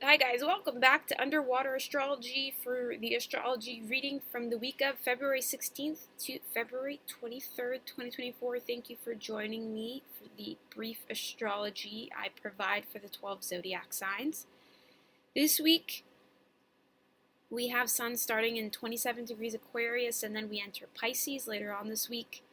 Hi guys, welcome back to Underwater Astrology for the astrology reading from the week of February 16th to February 23rd, 2024. Thank you for joining me for the brief astrology I provide for the 12 zodiac signs. This week we have Sun starting in 27 degrees Aquarius, and then we enter Pisces later on this week.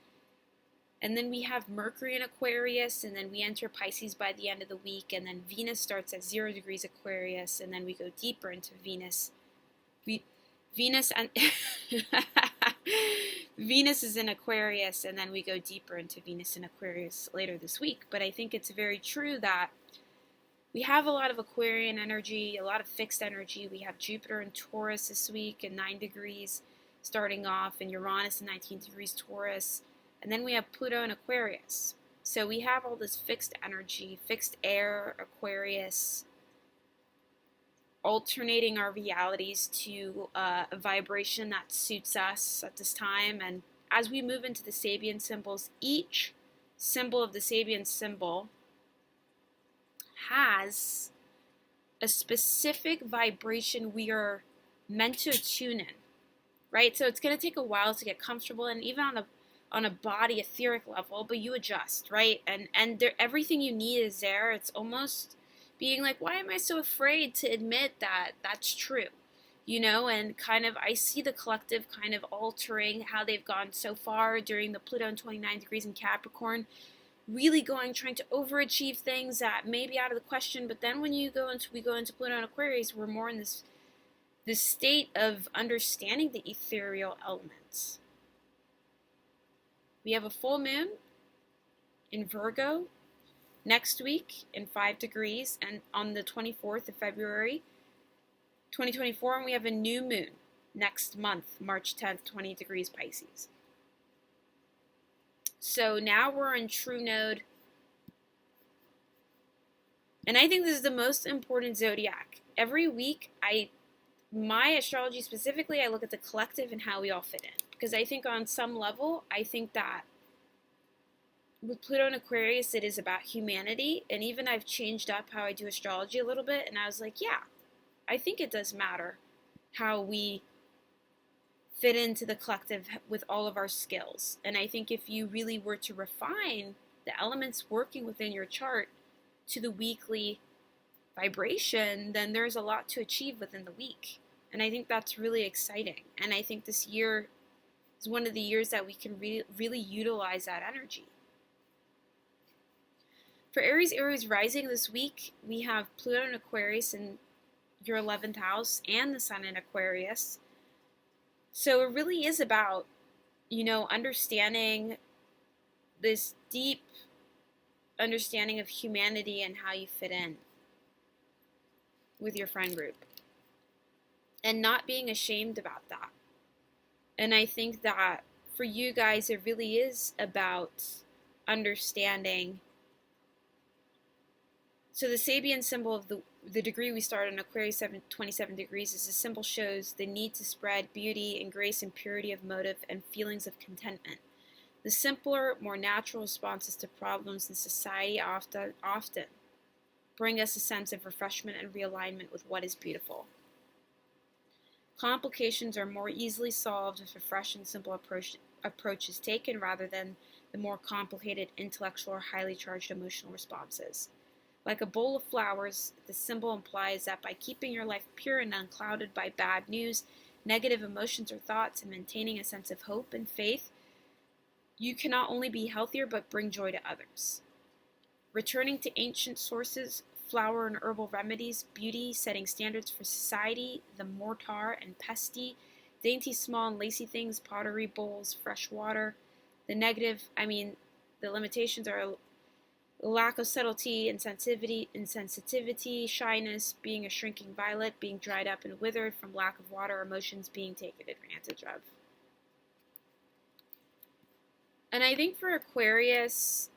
And then we have Mercury in Aquarius, and then we enter Pisces by the end of the week, and then Venus starts at 0 degrees Aquarius, and then we go deeper into Venus. Venus and Venus is in Aquarius, and then we go deeper into Venus in Aquarius later this week. But I think it's very true that we have a lot of Aquarian energy, a lot of fixed energy. We have Jupiter in Taurus this week in 9 degrees starting off, and Uranus in 19 degrees Taurus. And then we have Pluto in Aquarius. So we have all this fixed energy, fixed air, Aquarius, alternating our realities to a vibration that suits us at this time. And as we move into the Sabian symbols, each symbol of the Sabian symbol has a specific vibration we are meant to attune in, right? So it's going to take a while to get comfortable, and even on a body etheric level, but you adjust, right? And there, everything you need is there. It's almost being like, why am I so afraid to admit that that's true? And kind of I see the collective kind of altering how they've gone so far during the Pluto in 29 degrees in Capricorn, really trying to overachieve things that may be out of the question. But then when we go into Pluto in Aquarius, we're more in this state of understanding the ethereal elements. We have a full moon in Virgo next week in 5 degrees, and on the 24th of February 2024, and we have a new moon next month, March 10th, 20 degrees Pisces. So now we're in true node, and I think this is the most important zodiac. Every week, my astrology specifically, I look at the collective and how we all fit in. Because I think on some level, I think that with Pluto in Aquarius, it is about humanity. And even I've changed up how I do astrology a little bit. And I was like, yeah, I think it does matter how we fit into the collective with all of our skills. And I think if you really were to refine the elements working within your chart to the weekly vibration, then there's a lot to achieve within the week. And I think that's really exciting. And I think this year is one of the years that we can really utilize that energy. For Aries rising this week, we have Pluto in Aquarius in your 11th house and the Sun in Aquarius. So it really is about, understanding this deep understanding of humanity and how you fit in with your friend group. And not being ashamed about that. And I think that for you guys, it really is about understanding. So the Sabian symbol of the degree we start in Aquarius 27 degrees is a symbol shows the need to spread beauty and grace and purity of motive and feelings of contentment. The simpler, more natural responses to problems in society often bring us a sense of refreshment and realignment with what is beautiful. Complications are more easily solved if a fresh and simple approach is taken rather than the more complicated intellectual or highly charged emotional responses. Like a bowl of flowers, the symbol implies that by keeping your life pure and unclouded by bad news, negative emotions or thoughts, and maintaining a sense of hope and faith, you can not only be healthier but bring joy to others. Returning to ancient sources, flower and herbal remedies, beauty, setting standards for society, the mortar and pesty, dainty, small and lacy things, pottery, bowls, fresh water. The limitations are lack of subtlety, insensitivity, shyness, being a shrinking violet, being dried up and withered from lack of water, emotions being taken advantage of. And I think for Aquarius,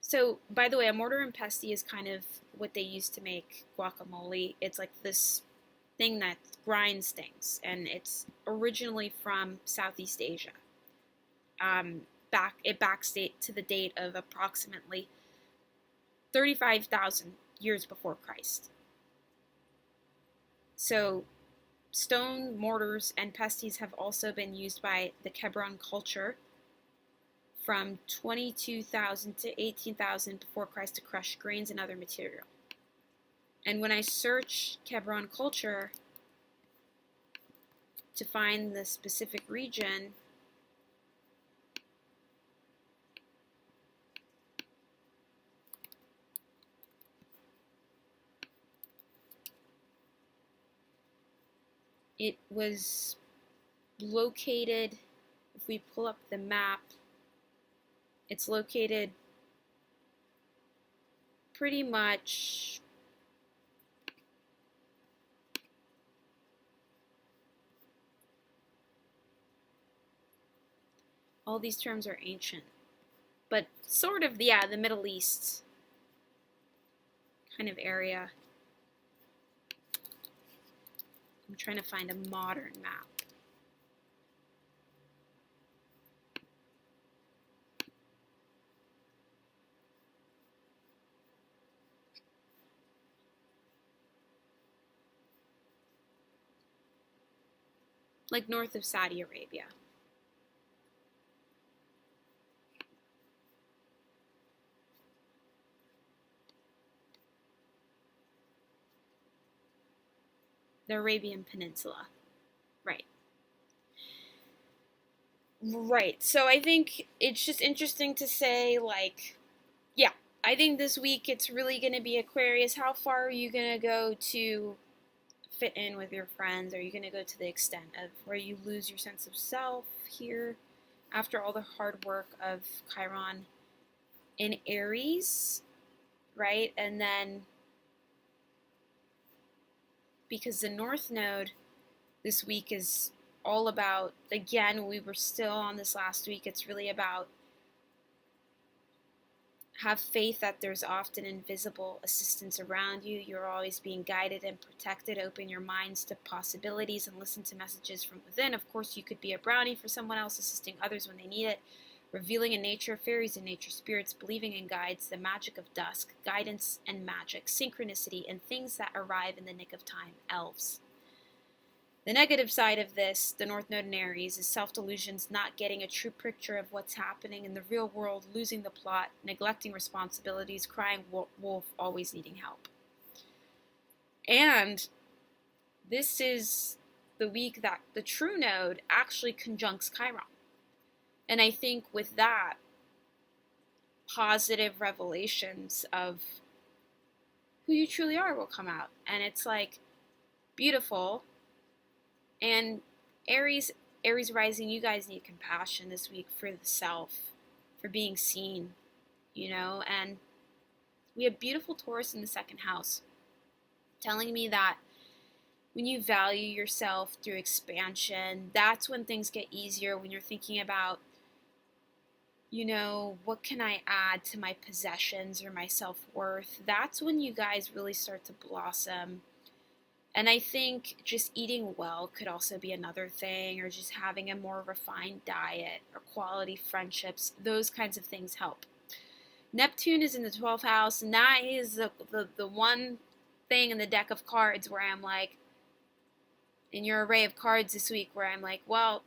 so, by the way, a mortar and pestle is kind of what they used to make guacamole. It's like this thing that grinds things, and it's originally from Southeast Asia. It backdates to the date of approximately 35,000 years before Christ. So stone, mortars, and pesties have also been used by the Hebron culture from 22,000 to 18,000 before Christ to crush grains and other material. And when I search Hebron culture to find the specific region, it was located, if we pull up the map, it's located pretty much all these terms are ancient, but sort of, yeah, the Middle East kind of area. I'm trying to find a modern map. Like north of Saudi Arabia. The Arabian Peninsula. Right. Right. So I think it's just interesting to say, like, yeah, I think this week it's really going to be Aquarius. How far are you going to go to fit in with your friends? Are you going to go to the extent of where you lose your sense of self here after all the hard work of Chiron in Aries, right? And then because the North Node this week is all about, again, we were still on this last week, it's really about have faith that there's often invisible assistance around you. You're always being guided and protected. Open your minds to possibilities and listen to messages from within. Of course, you could be a brownie for someone else, assisting others when they need it. Revealing in nature, fairies and nature spirits, believing in guides, the magic of dusk, guidance and magic, synchronicity, and things that arrive in the nick of time, elves. The negative side of this, the North Node in Aries, is self-delusions, not getting a true picture of what's happening in the real world, losing the plot, neglecting responsibilities, crying wolf, always needing help. And this is the week that the True Node actually conjuncts Chiron. And I think with that, positive revelations of who you truly are will come out. And it's like beautiful. And Aries rising, you guys need compassion this week for the self, for being seen, and we have beautiful Taurus in the second house, telling me that when you value yourself through expansion, that's when things get easier, when you're thinking about, what can I add to my possessions or my self-worth? That's when you guys really start to blossom. And I think just eating well could also be another thing, or just having a more refined diet or quality friendships. Those kinds of things help. Neptune is in the 12th house, and that is the one thing in the deck of cards where I'm like, in your array of cards this week, where I'm like, well,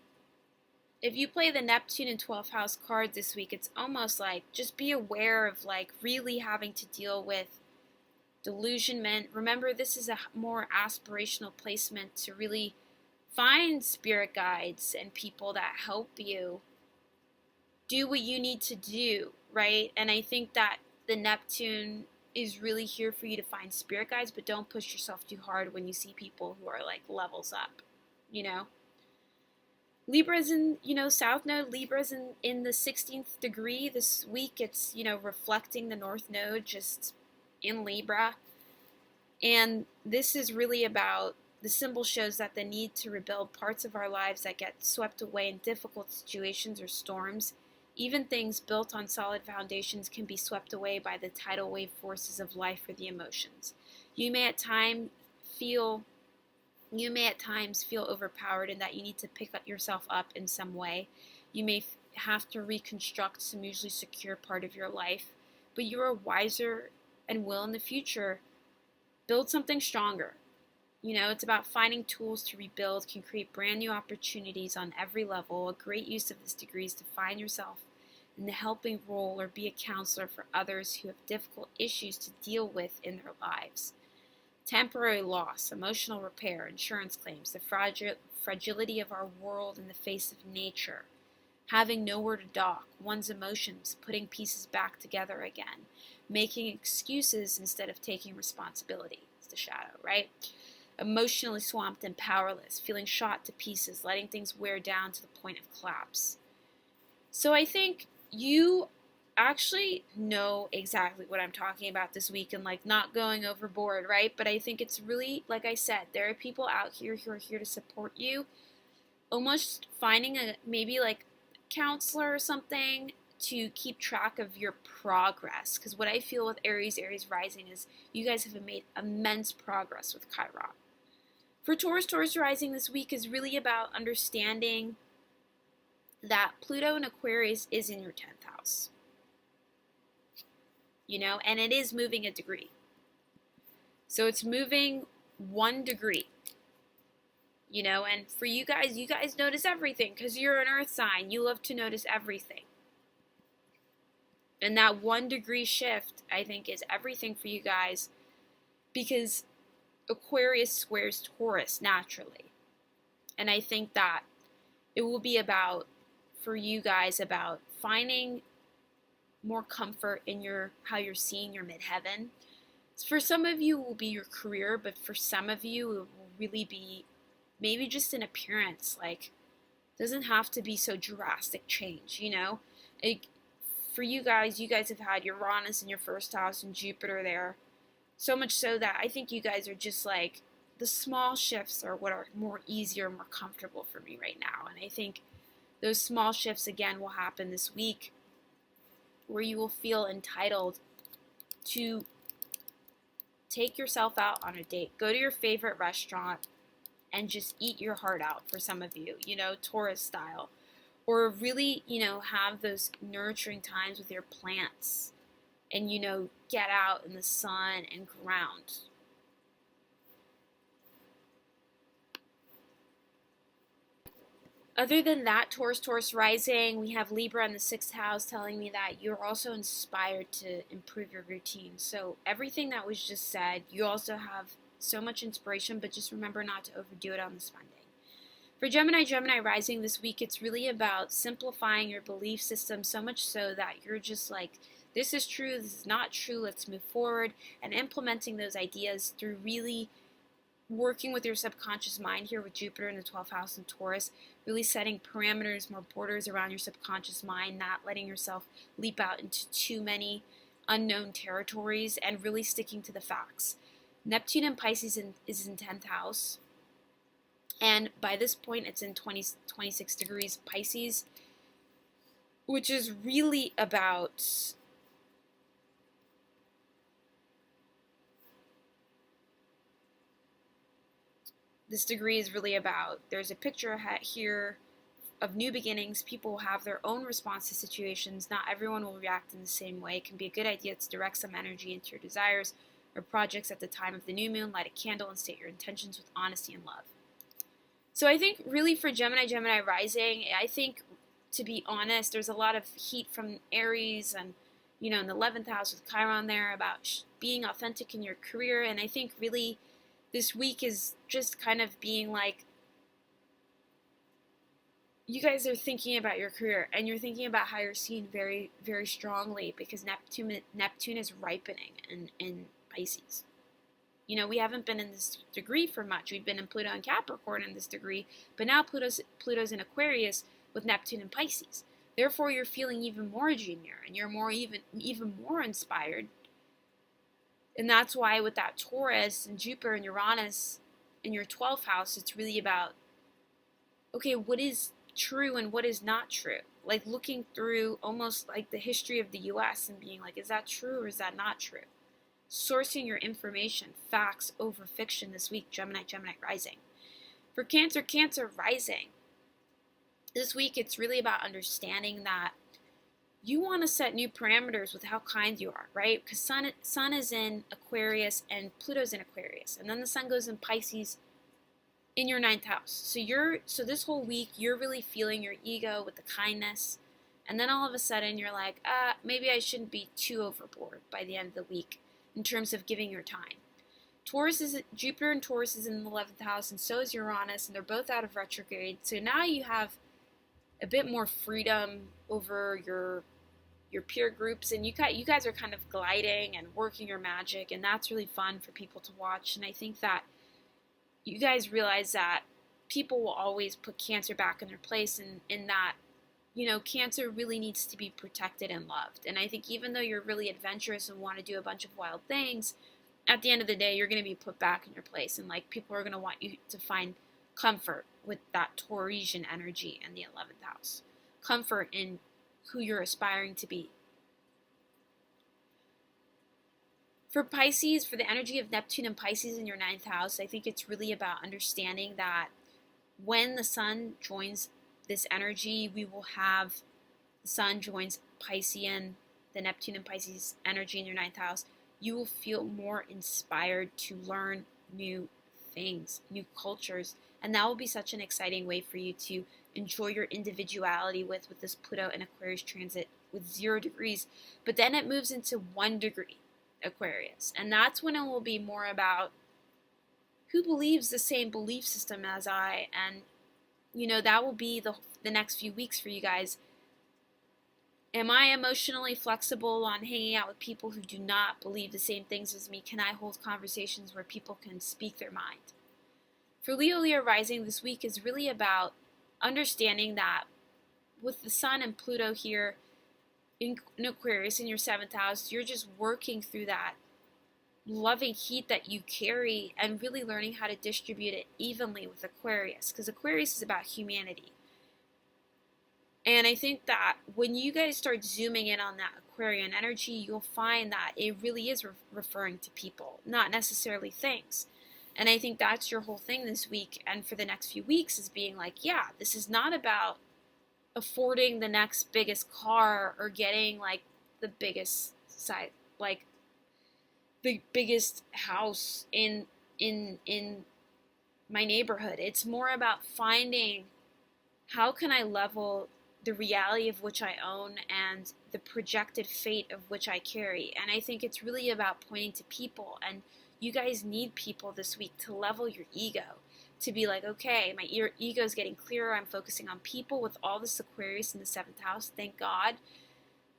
if you play the Neptune and 12th house cards this week, it's almost like just be aware of like really having to deal with delusionment. Remember, this is a more aspirational placement to really find spirit guides and people that help you do what you need to do, right? And I think that the Neptune is really here for you to find spirit guides, but don't push yourself too hard when you see people who are like levels up, Libra's in, South Node, Libra's in the 16th degree this week. It's, reflecting the North Node just in Libra. And this is really about, the symbol shows that the need to rebuild parts of our lives that get swept away in difficult situations or storms. Even things built on solid foundations can be swept away by the tidal wave forces of life or the emotions. You may at times feel overpowered and that you need to pick yourself up in some way. You may have to reconstruct some usually secure part of your life, but you are wiser and will in the future build something stronger. It's about finding tools to rebuild, can create brand new opportunities on every level. A great use of this degree is to find yourself in the helping role or be a counselor for others who have difficult issues to deal with in their lives. Temporary loss, emotional repair, insurance claims, the fragility of our world in the face of nature, having nowhere to dock, one's emotions, putting pieces back together again, making excuses instead of taking responsibility. It's the shadow, right? Emotionally swamped and powerless, feeling shot to pieces, letting things wear down to the point of collapse. So I think you actually know exactly what I'm talking about this week and like not going overboard, right? But I think it's really, like I said, there are people out here who are here to support you. Almost finding a maybe like counselor or something to keep track of your progress. Because what I feel with Aries rising is you guys have made immense progress with Chiron. For Taurus rising this week is really about understanding that Pluto in Aquarius is in your 10th house. And it is moving a degree. So it's moving 1 degree. And for you guys notice everything because you're an earth sign. You love to notice everything. And that 1 degree shift, I think, is everything for you guys because Aquarius squares Taurus naturally. And I think that it will be about, for you guys, about finding more comfort in how you're seeing your midheaven. For some of you, it will be your career, but for some of you, it will really be maybe just an appearance. Like, it doesn't have to be so drastic change, for you guys have had Uranus in your first house and Jupiter there. So much so that I think you guys are just like, the small shifts are what are more easier, more comfortable for me right now. And I think those small shifts, again, will happen this week where you will feel entitled to take yourself out on a date. Go to your favorite restaurant and just eat your heart out for some of you, Taurus style. Or really, have those nurturing times with your plants and, get out in the sun and ground. Other than that, Taurus rising, we have Libra in the 6th house telling me that you're also inspired to improve your routine. So everything that was just said, you also have so much inspiration, but just remember not to overdo it on this Monday. For Gemini rising this week, it's really about simplifying your belief system so much so that you're just like, this is true, this is not true, let's move forward, and implementing those ideas through really working with your subconscious mind here with Jupiter in the 12th house in Taurus, really setting parameters, more borders around your subconscious mind, not letting yourself leap out into too many unknown territories, and really sticking to the facts. Neptune in Pisces is in 10th house, and by this point it's in 26 degrees Pisces, which is really about this degree is really about, there's a picture here of new beginnings. People have their own response to situations. Not everyone will react in the same way. It can be a good idea to direct some energy into your desires or projects at the time of the new moon. Light a candle and state your intentions with honesty and love. So I think really for Gemini rising, I think, to be honest, there's a lot of heat from Aries and, in the 11th house with Chiron there about being authentic in your career. And I think really this week is just kind of being like, you guys are thinking about your career and you're thinking about how you're seen very, very strongly because Neptune is ripening in Pisces. We haven't been in this degree for much. We've been in Pluto and Capricorn in this degree, but now Pluto's in Aquarius with Neptune and Pisces. Therefore, you're feeling even more junior and you're even more inspired. And that's why with that Taurus and Jupiter and Uranus in your 12th house, it's really about, okay, what is true and what is not true? Like looking through almost like the history of the U.S. and being like, is that true or is that not true? Sourcing your information, facts over fiction this week, Gemini rising. For Cancer rising, this week it's really about understanding that you want to set new parameters with how kind you are, right? Because sun is in Aquarius and Pluto's in Aquarius, and then the sun goes in Pisces in your ninth house. So this whole week you're really feeling your ego with the kindness, and then all of a sudden you're like, maybe I shouldn't be too overboard by the end of the week in terms of giving your time. Jupiter and Taurus is in the 11th house, and so is Uranus, and they're both out of retrograde. So now you have a bit more freedom over your peer groups, and you guys are kind of gliding and working your magic, and that's really fun for people to watch. And I think that you guys realize that people will always put Cancer back in their place, and in that, Cancer really needs to be protected and loved. And I think even though you're really adventurous and want to do a bunch of wild things, at the end of the day, you're going to be put back in your place, and like people are going to want you to find comfort with that Tauresian energy in the 11th house, comfort in who you're aspiring to be. For Pisces, for the energy of Neptune and Pisces in your ninth house, I think it's really about understanding that when the sun joins this energy, we will have the sun joins Piscean, the Neptune and Pisces energy in your ninth house. You will feel more inspired to learn new things, new cultures, and that will be such an exciting way for you to enjoy your individuality with this Pluto and Aquarius transit with 0 degrees. But then it moves into 1 degree Aquarius, and that's when it will be more about who believes the same belief system as I, and that will be the next few weeks for you guys. Am I emotionally flexible on hanging out with people who do not believe the same things as me? Can I hold conversations where people can speak their mind? For Leo rising, this week is really about understanding that with the sun and Pluto here in Aquarius in your 7th house, you're just working through that loving heat that you carry and really learning how to distribute it evenly with Aquarius, because Aquarius is about humanity. And I think that when you guys start zooming in on that Aquarian energy, you'll find that it really is referring to people, not necessarily things. And I think that's your whole thing this week and for the next few weeks, is being like, yeah, this is not about affording the next biggest car or getting like the biggest side, like the biggest house in my neighborhood. It's more about finding how can I level the reality of which I own and the projected fate of which I carry. And I think it's really about pointing to people, and you guys need people this week to level your ego, to be like, okay, my ego is getting clearer. I'm focusing on people with all this Aquarius in the 7th house. Thank God,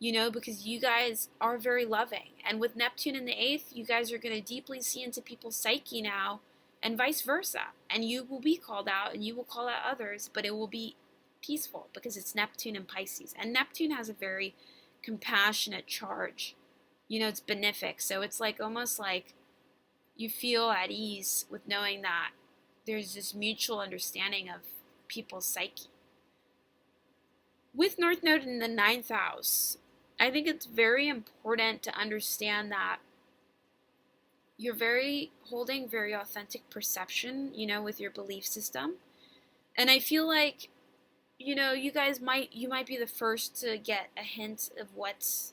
because you guys are very loving. And with Neptune in the 8th, you guys are going to deeply see into people's psyche now, and vice versa. And you will be called out and you will call out others, but it will be peaceful because it's Neptune and Pisces. And Neptune has a very compassionate charge. It's benefic. So it's like almost like you feel at ease with knowing that there's this mutual understanding of people's psyche. With North Node in the 9th house, I think it's very important to understand that you're holding very authentic perception, with your belief system. And I feel like, you guys might be the first to get a hint of what's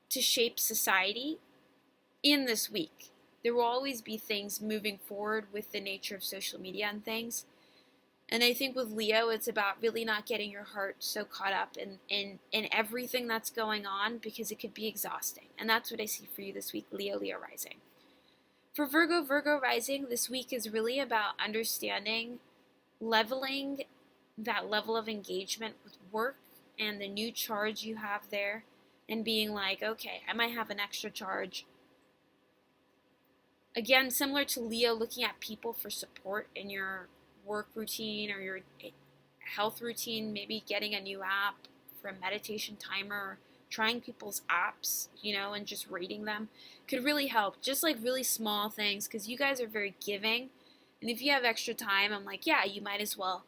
to shape society in this week. There will always be things moving forward with the nature of social media and things. And I think with Leo, it's about really not getting your heart so caught up in everything that's going on, because it could be exhausting. And that's what I see for you this week, Leo rising. For Virgo rising, this week is really about understanding, leveling that level of engagement with work and the new charge you have there, and being like, okay, I might have an extra charge. Again, similar to Leo, looking at people for support in your work routine or your health routine, maybe getting a new app for a meditation timer, trying people's apps, and just rating them could really help. Just like really small things, because you guys are very giving. And if you have extra time, I'm like, yeah, you might as well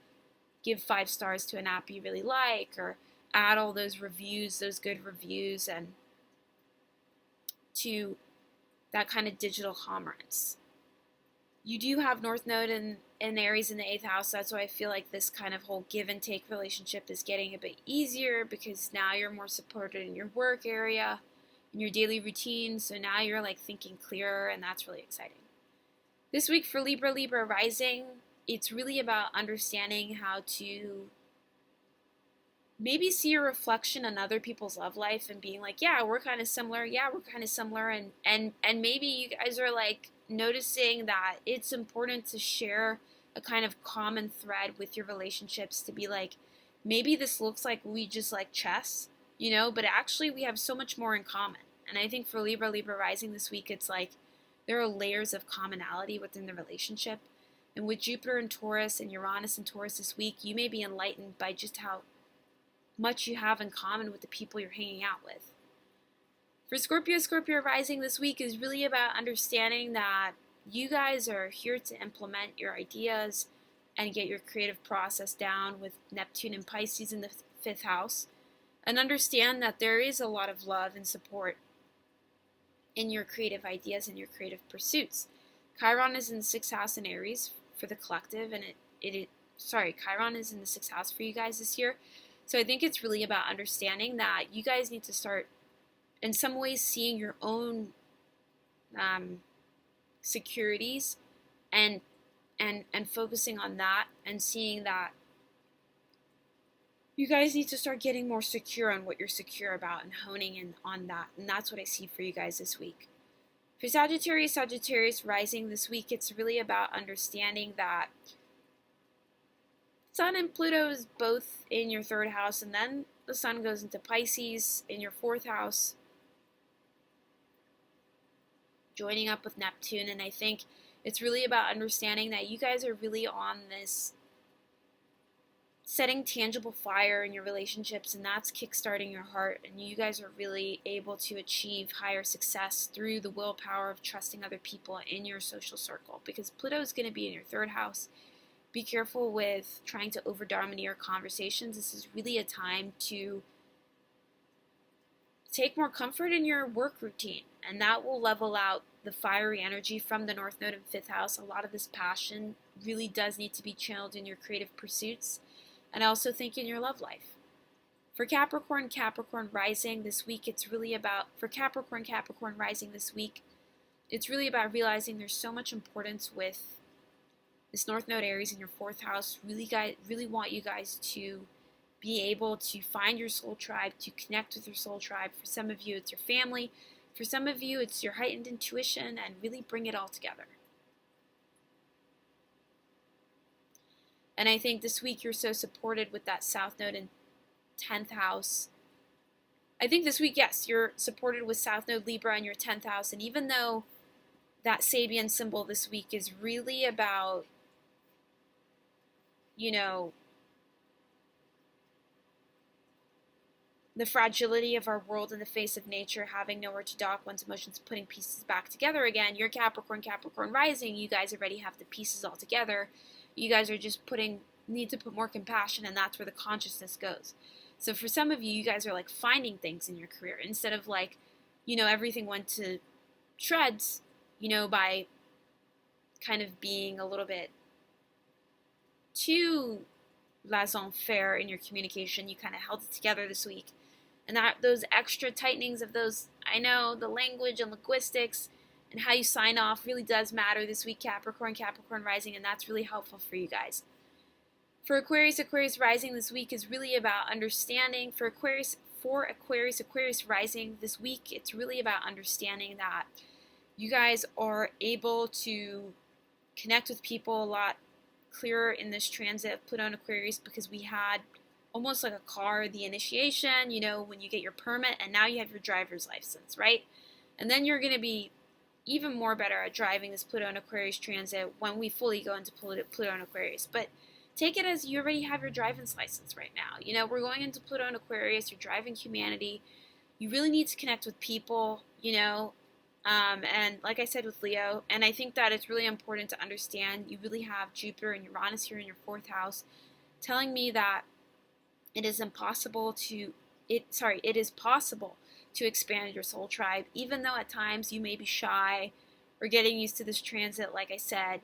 give 5 stars to an app you really like, or add all those reviews, those good reviews, and to that kind of digital commerce. You do have North Node in and Aries in the 8th house. That's why I feel like this kind of whole give and take relationship is getting a bit easier, because now you're more supported in your work area, in your daily routine. So now you're like thinking clearer, and that's really exciting. This week for Libra rising, it's really about understanding how to maybe see your reflection on other people's love life and being like, yeah, we're kind of similar. Yeah, we're kind of similar. And maybe you guys are like noticing that it's important to share a kind of common thread with your relationships, to be like, maybe this looks like we just like chess, but actually we have so much more in common. And I think for Libra rising this week, it's like there are layers of commonality within the relationship. And with Jupiter and Taurus and Uranus and Taurus this week, you may be enlightened by just how much you have in common with the people you're hanging out with. For Scorpio rising this week is really about understanding that you guys are here to implement your ideas and get your creative process down with Neptune and Pisces in the 5th house, and understand that there is a lot of love and support in your creative ideas and your creative pursuits. Chiron is in the 6th house in Aries for the collective, and Chiron is in the 6th house for you guys this year. So I think it's really about understanding that you guys need to start, in some ways, seeing your own securities and focusing on that, and seeing that you guys need to start getting more secure on what you're secure about and honing in on that. And that's what I see for you guys this week. For Sagittarius rising this week, it's really about understanding that Sun and Pluto is both in your 3rd house, and then the Sun goes into Pisces in your 4th house, joining up with Neptune. And I think it's really about understanding that you guys are really on this setting tangible fire in your relationships, and that's kickstarting your heart, and you guys are really able to achieve higher success through the willpower of trusting other people in your social circle, because Pluto is going to be in your 3rd house. Be careful with trying to over-domineer conversations. This is really a time to take more comfort in your work routine, and that will level out the fiery energy from the North Node in 5th house. A lot of this passion really does need to be channeled in your creative pursuits, and I also think in your love life. For Capricorn rising this week, it's really about, for Capricorn rising this week, it's really about realizing there's so much importance with this North Node Aries in your 4th house. Really want you guys to be able to find your soul tribe, to connect with your soul tribe. For some of you, it's your family. For some of you, it's your heightened intuition, and really bring it all together. And I think this week you're so supported with that South Node in 10th house. I think this week, yes, you're supported with South Node Libra in your 10th house. And even though that Sabian symbol this week is really about, the fragility of our world in the face of nature, having nowhere to dock one's emotions, putting pieces back together again. You're Capricorn rising, you guys already have the pieces all together. You guys are just need to put more compassion, and that's where the consciousness goes. So for some of you, you guys are like finding things in your career instead of like, everything went to shreds, by kind of being a little bit too laissez-faire in your communication. You kind of held it together this week. And those extra tightenings of those, I know, the language and linguistics and how you sign off really does matter this week, Capricorn rising, and that's really helpful for you guys. For Aquarius rising this week is really about understanding. For Aquarius rising this week, it's really about understanding that you guys are able to connect with people a lot clearer in this transit of Pluto and Aquarius, because we had almost like a car, the initiation, when you get your permit, and now you have your driver's license, right? And then you're going to be even more better at driving this Pluto and Aquarius transit when we fully go into Pluto and Aquarius. But take it as you already have your driver's license right now. We're going into Pluto and Aquarius, you're driving humanity. You really need to connect with people, and like I said with Leo, and I think that it's really important to understand you really have Jupiter and Uranus here in your 4th house telling me that it is possible to expand your soul tribe, even though at times you may be shy or getting used to this transit. Like I said,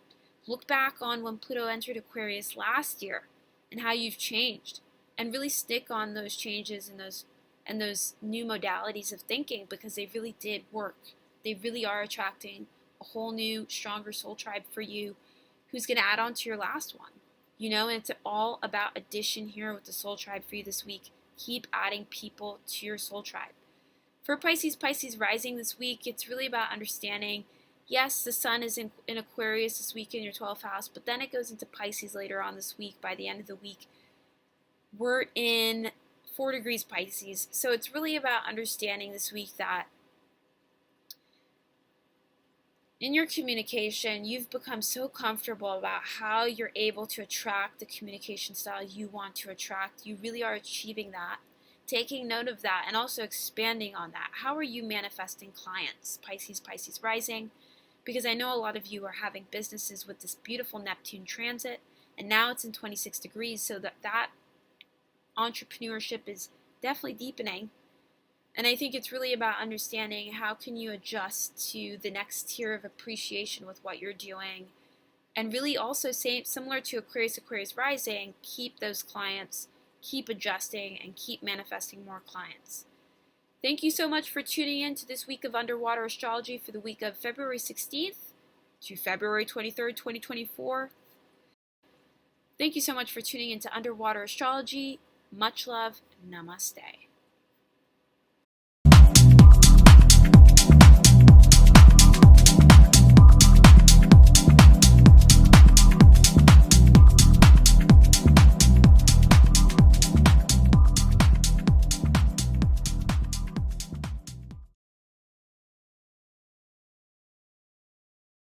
Look back on when Pluto entered Aquarius last year and how you've changed, and really stick on those changes and those new modalities of thinking, because they really did work. They really are attracting a whole new, stronger soul tribe for you, who's going to add on to your last one. And it's all about addition here with the soul tribe for you this week. Keep adding people to your soul tribe. For Pisces rising this week, it's really about understanding, yes, the sun is in Aquarius this week in your 12th house, but then it goes into Pisces later on this week. By the end of the week, we're in 4 degrees Pisces. So it's really about understanding this week that in your communication, you've become so comfortable about how you're able to attract the communication style you want to attract. You really are achieving that, taking note of that, and also expanding on that. How are you manifesting clients, Pisces rising? Because I know a lot of you are having businesses with this beautiful Neptune transit, and now it's in 26 degrees, so that entrepreneurship is definitely deepening. And I think it's really about understanding how can you adjust to the next tier of appreciation with what you're doing. And really also, similar to Aquarius rising, keep those clients, keep adjusting, and keep manifesting more clients. Thank you so much for tuning in to this week of Underwater Astrology for the week of February 16th to February 23rd, 2024. Thank you so much for tuning in to Underwater Astrology. Much love. Namaste.